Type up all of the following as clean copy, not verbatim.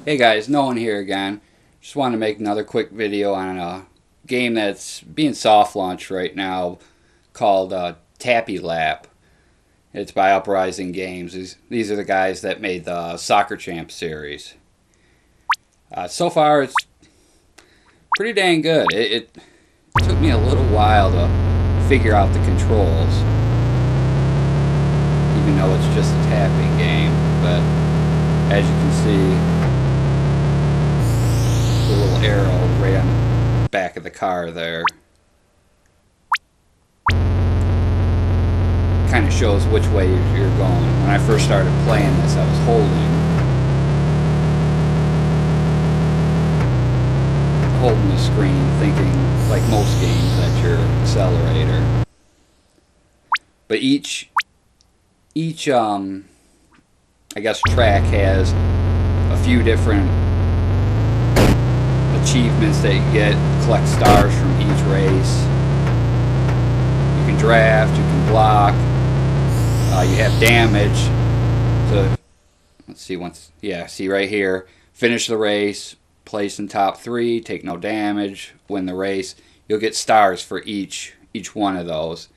Hey guys, Nolan here again. Just wanted to make another quick video on a game that's being soft launched right now called Tappy Lap. It's by Uprising Games. These are the guys that made the Soccer Champ series. So far, it's pretty dang good. It took me a little while to figure out the controls, even though it's just a tapping game. But as you can see, the little arrow right on the back of the car there kind of shows which way you're going. When I first started playing this, I was holding the screen, thinking, like most games, that's your accelerator. But each I guess track has a few different achievements that you get. Collect stars from each race. You can draft, you can block, you have damage. So let's see, see right here, finish the race, place in top 3, take no damage, win the race. You'll get stars for each one of those.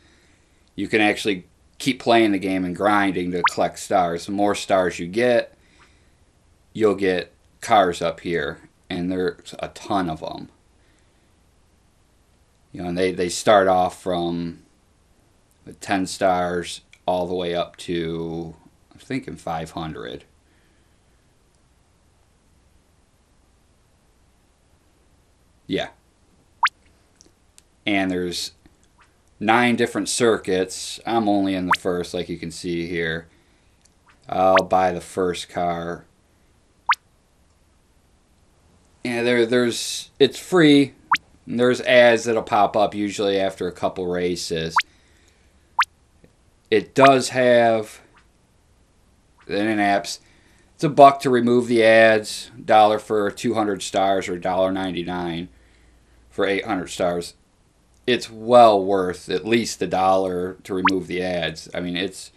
You can actually keep playing the game and grinding to collect stars. The more stars you get, you'll get cars up here, and there's a ton of them. You know, and they start off from 10 stars all the way up to, I'm thinking, 500. Yeah. And there's 9 different circuits. I'm only in the first, like you can see here. I'll buy the first car. Yeah, it's free. There's ads that'll pop up usually after a couple races. It does have in-apps. It's $1 to remove the ads, $1 for 200 stars, or $1.99 for 800 stars. It's well worth at least $1 to remove the ads. I mean, it's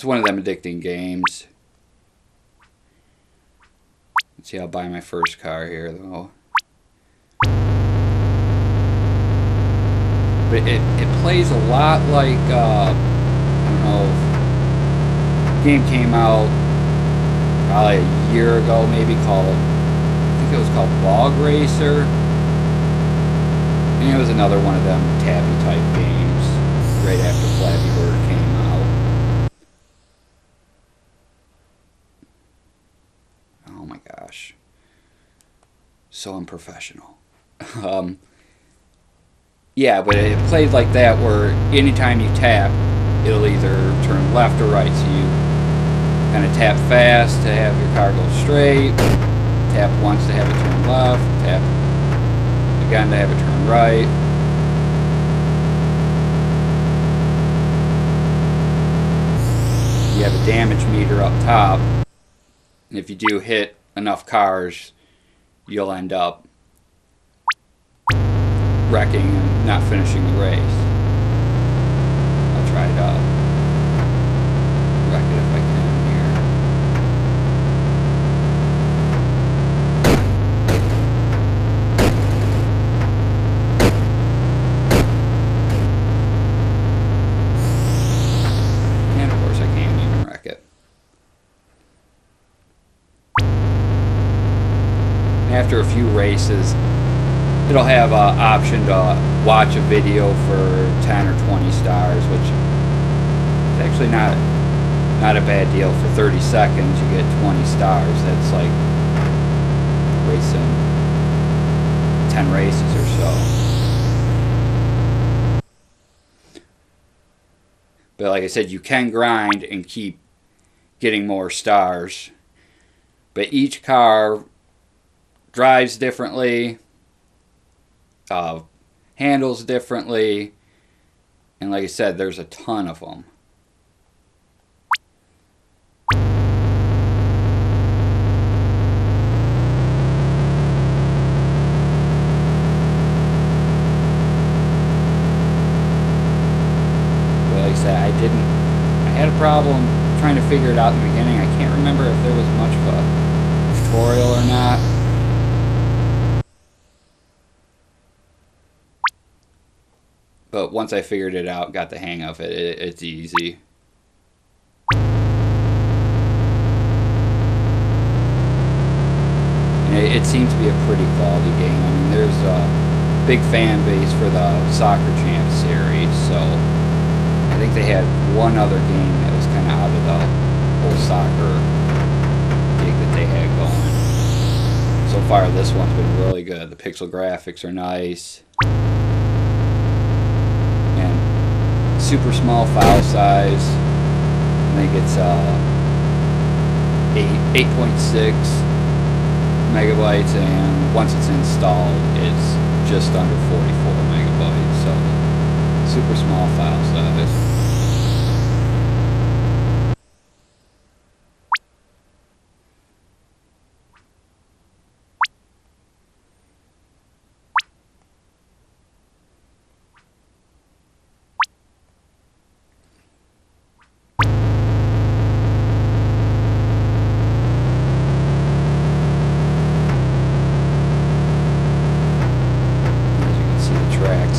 one of them addicting games. Let's see, I'll buy my first car here, though. But it plays a lot like, I don't know, a game came out probably a year ago, maybe, called, I think it was called Bog Racer. And it was another one of them tappy type games right after Flappy Bird came out. Oh my gosh. So unprofessional. Yeah, but it plays like that, where anytime you tap, it'll either turn left or right. So you kind of tap fast to have your car go straight, tap once to have it turn left, tap again to have it turn right. You have a damage meter up top, and if you do hit enough cars, you'll end up wrecking and not finishing the race. I'll try to wreck it if I can here. And of course I can't even wreck it. After a few races, it'll have an option to watch a video for 10 or 20 stars, which is actually not a bad deal. For 30 seconds, you get 20 stars. That's like racing 10 races or so. But like I said, you can grind and keep getting more stars. But each car drives differently, handles differently, and like I said, there's a ton of them. But like I said, I had a problem trying to figure it out in the beginning. I can't remember if there was much of a tutorial or not. But once I figured it out, got the hang of it, it's easy. And it seems to be a pretty quality game. I mean, there's a big fan base for the Soccer Champs series, so I think they had one other game that was kind of out of the whole soccer gig that they had going. So far, this one's been really good. The pixel graphics are nice. Super small file size. I think it's 8.6 megabytes, and once it's installed, it's just under 44 megabytes. So super small file size.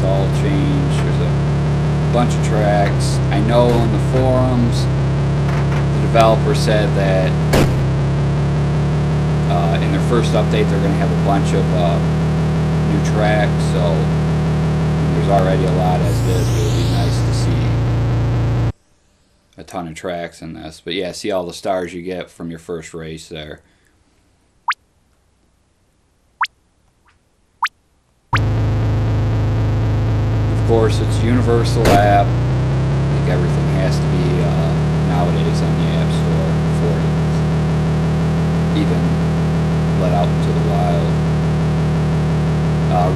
All changed. There's a bunch of tracks. I know in the forums the developer said that in their first update they're going to have a bunch of new tracks, so there's already a lot as it is, but it would be nice to see a ton of tracks in this. But yeah, see all the stars you get from your first race there. Of course, it's Universal app. I think everything has to be nowadays on the App Store before it's even let out into the wild.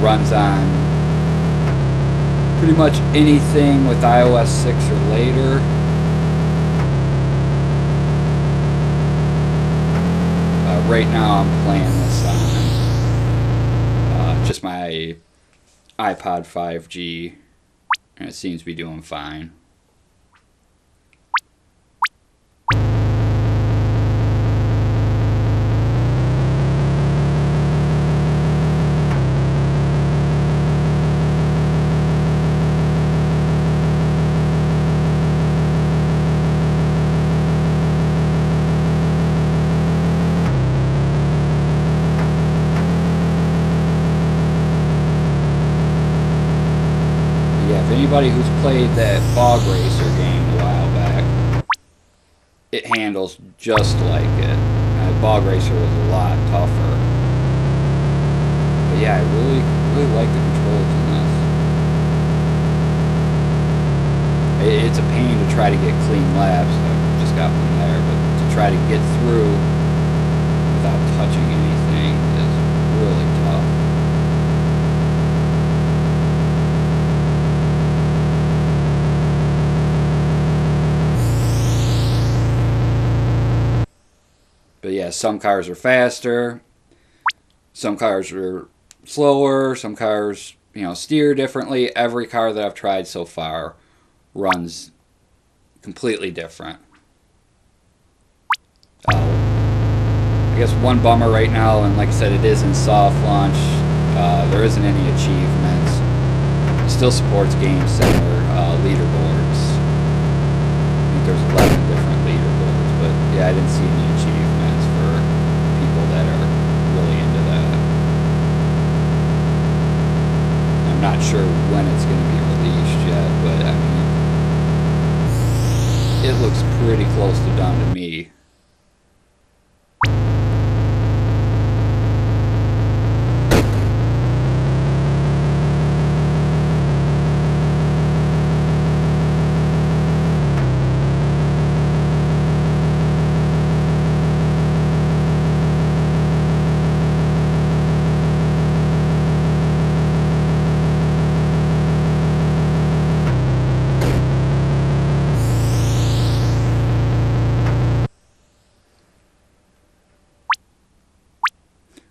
Runs on pretty much anything with iOS 6 or later. Right now I'm playing this on just my iPod 5G, and it seems to be doing fine. If anybody who's played that Bog Racer game a while back, it handles just like it. Bog Racer was a lot tougher. But yeah, I really like the controls in this. It's a pain to try to get clean laps. I just got one there, but to try to get through without touching anything is really tough. But yeah, some cars are faster, some cars are slower, some cars, steer differently. Every car that I've tried so far runs completely different. I guess one bummer right now, and like I said, it is in soft launch, there isn't any achievements. It still supports Game Center leaderboards. I think there's 11 different leaderboards, but yeah, I didn't see any achievements for people that are really into that. I'm not sure when it's going to be released yet, but I mean, it looks pretty close to done to me.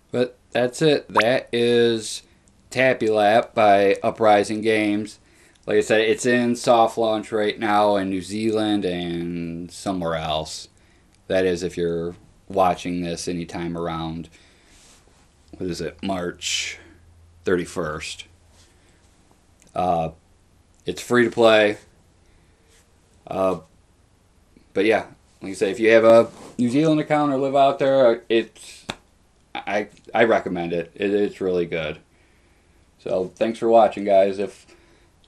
But that's it. That is Tappy Lap by Uprising Games. Like I said, it's in soft launch right now in New Zealand and somewhere else. That is if you're watching this anytime around, what is it, March 31st. It's free to play. But yeah, like I say, if you have a New Zealand account or live out there, I recommend it. It's really good. So thanks for watching, guys. If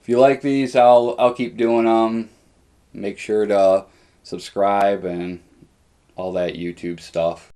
you like these, I'll keep doing them. Make sure to subscribe and all that YouTube stuff.